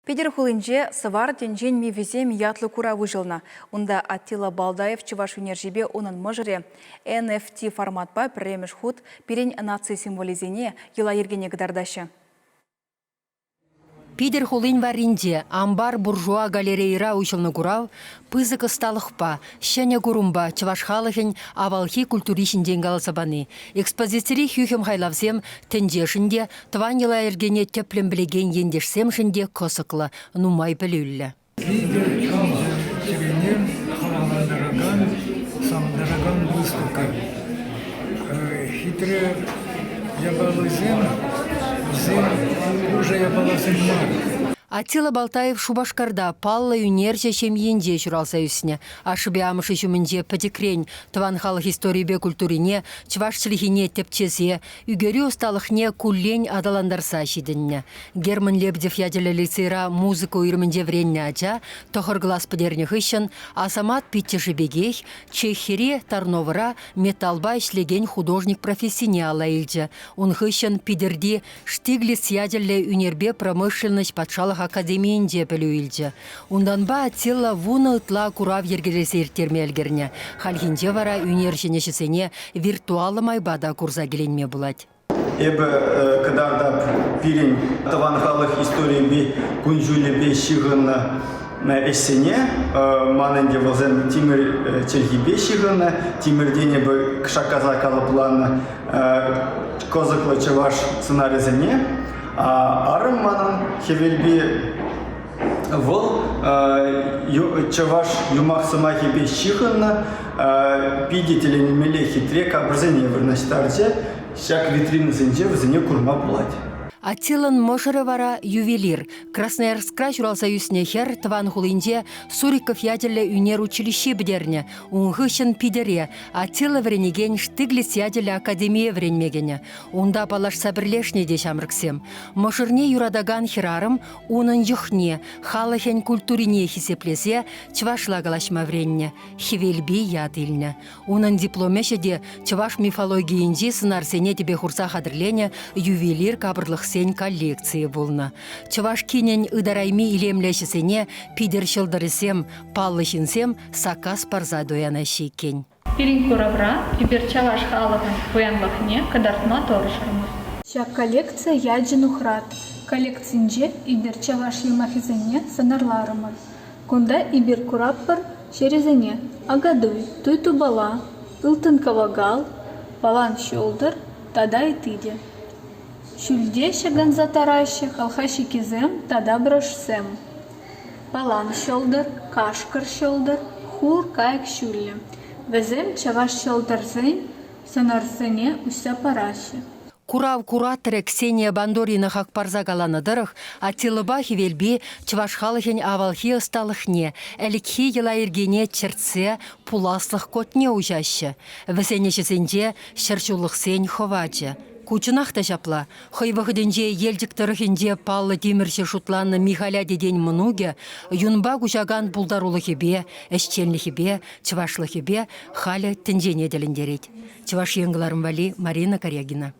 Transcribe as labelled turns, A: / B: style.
A: Педер хулинже сывар тенжен мивезем ятлы кура выжилна. Унда Аттила Балдаев чываш унержибе унын мыжыре NFT форматпа премеш худ перень нации символизене ела ергене гдардашы.
B: Пидер хулин варинде амбар буржуа галереяра учылны курав, пызык ысталықпа, шәне курумба, чывашхалыхын авалхи культуришінден галасабаны. Экспозицири хюхем хайлавсем тендешінде, тван ела ергене теплем білеген ендешсемшінде косықлы, нумай білілі.
C: Выставка. Хитрая ябалызем, уже ябалызем мар.
B: Аттила Балтаев Шубашкарда палла юнерче семьенде чуралса үсіне. Ашыбе амышы жүмінде пәдекрен тван халық историбе культурине, чвашчылихине тепчезе, үгері усталықне куллень адаландарса шидінне. Герман Лебедев яділі лицейра музыку үйрімінде вренне ача, тоқыр глаз пыдерніх ішін, Асамат Питтеші бегех, Чехире Тарновыра металлба ішлеген художник профессионала илчі. Унхышын пидерди Штиглиц яділі үнербе промышленность патшалық академиінде білуілді. Унданба Аттила вуны ытла курав ергелесе ертермелгерне. Халхинде вара үнершенешісене виртуалы майбада курса келенме болады.
D: Эбі кадарда пирен таван халық истории би күнжулі бе шығынна эссене, манынде вылзен Тимир Чельгибе шығынна, Тимирдене бі кшаказа калыпланы козықлы чываш сценаризене, арым манын хевелби вол чываш юмақ сымахи бе шығынна, пидетелені меле хитре кабырзене вырнаштарже, шак витрины зенже візіне курма болады.
B: Аттилан мошыры вара ювелир. Красноярскра журалса юсне хер тван хулинде Суриков ядерлі үнер училище бідерне. Уңғышын пидере. Аттила вренеген Штиглиц ядерлі академия вренмегене. Унда палаш сабірлешне де шамрыксем. Мошырне юрадаган херарым унын юхне, халахен культурине хисеплесе чвашла галашма вренне. Хивелби ядыльне. Унын дипломеше де чваш мифологиинде сынарсене тебе хурса хадырлене ювелир кабырлық сен коллекции болна. Чывашкинен ыдарайми илемлешісене пидер шылдырысем, паллышынсем сакас парза дояна шекен.
E: Пирин куравра, пибер чаваш халығын қоянлықне кадартма торышырмыз.
F: Шак коллекция яджин ухрат. Коллекцинже ибер чаваш юмахизене санарларымыз. Кунда ибер кураппар шерезене. Агадуй, туйту бала, ылтын кавагал, балан шолдыр, тада и тыде. Шүлде шаган затарайшы халхаши кизем тада брашсем. Балан шолдыр, кашкар шолдыр, хур кайк шүлле. Везем чаваш шолдырзен, сонарсене уся параши.
B: Курав кураторы Ксения Бандорина хакпарза галаныдырых, Аттилыба хивелби чвашхалыхен авалхи ысталыхне, әлікхи ела ергене черце пуласлых котне ужашы. Весенешесенде шырчулық сен ховачы. Кучынақ та жапла. Хойвахыденже елдіктіріхінде паллы демірші шутланны Михаля деден мұнуге, юнба күжаган бұлдарулы-хебе, әшченлі-хебе, чывашлы-хебе, халі тінжене деліндерет. Чываш еңгіларым вали Марина Корягина.